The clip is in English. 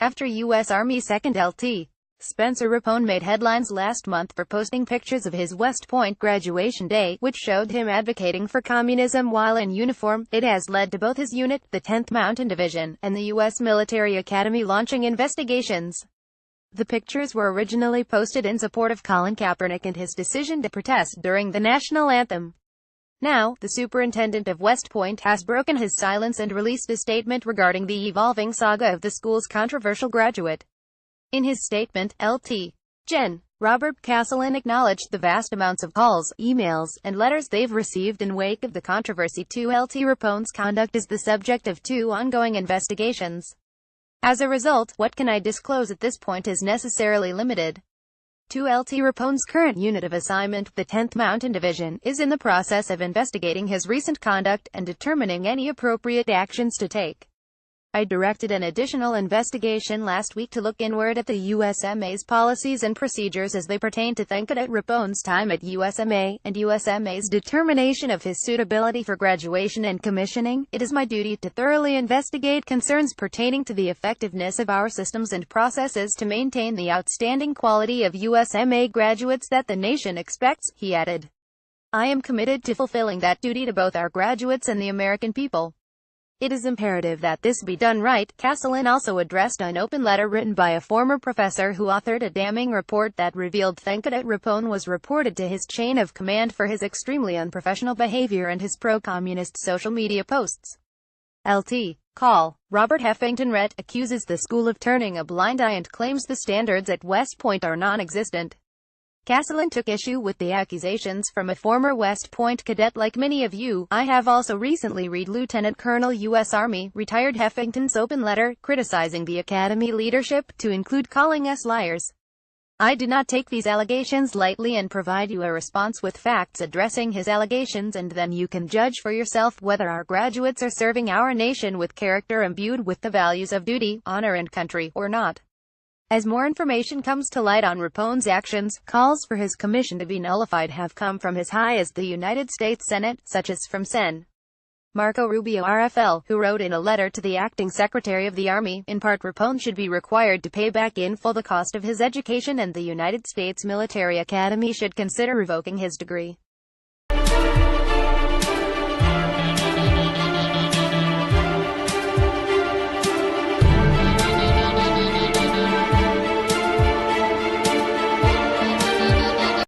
After U.S. Army Second Lt. Spencer Rapone made headlines last month for posting pictures of his West Point graduation day, which showed him advocating for communism while in uniform, it has led to both his unit, the 10th Mountain Division, and the U.S. Military Academy launching investigations. The pictures were originally posted in support of Colin Kaepernick and his decision to protest during the national anthem. Now, the superintendent of West Point has broken his silence and released a statement regarding the evolving saga of the school's controversial graduate. In his statement, Lt. Gen. Robert Castellan acknowledged the vast amounts of calls, emails, and letters they've received in wake of the controversy. Lt. Rapone's conduct is the subject of 2 ongoing investigations. As a result, what can I disclose at this point is necessarily limited. Lt. Rapone's current unit of assignment, the 10th Mountain Division, is in the process of investigating his recent conduct and determining any appropriate actions to take. I directed an additional investigation last week to look inward at the USMA's policies and procedures as they pertain to Cadet Rapone's time at USMA, and USMA's determination of his suitability for graduation and commissioning. It is my duty to thoroughly investigate concerns pertaining to the effectiveness of our systems and processes to maintain the outstanding quality of USMA graduates that the nation expects, he added. I am committed to fulfilling that duty to both our graduates and the American people. It is imperative that this be done right. Castellan also addressed an open letter written by a former professor who authored a damning report that revealed Cadet Rapone was reported to his chain of command for his extremely unprofessional behavior and his pro-communist social media posts. Lt. Col. Robert Heffington Rhett accuses the school of turning a blind eye and claims the standards at West Point are non-existent. Castellan took issue with the accusations from a former West Point cadet. Like many of you, I have also recently read Lieutenant Colonel U.S. Army, retired Heffington's open letter, criticizing the Academy leadership, to include calling us liars. I do not take these allegations lightly and provide you a response with facts addressing his allegations, and then you can judge for yourself whether our graduates are serving our nation with character imbued with the values of duty, honor and country, or not. As more information comes to light on Rapone's actions, calls for his commission to be nullified have come from as high as the United States Senate, such as from Sen. Marco Rubio RFL, who wrote in a letter to the acting Secretary of the Army, in part Rapone should be required to pay back in full the cost of his education and the United States Military Academy should consider revoking his degree.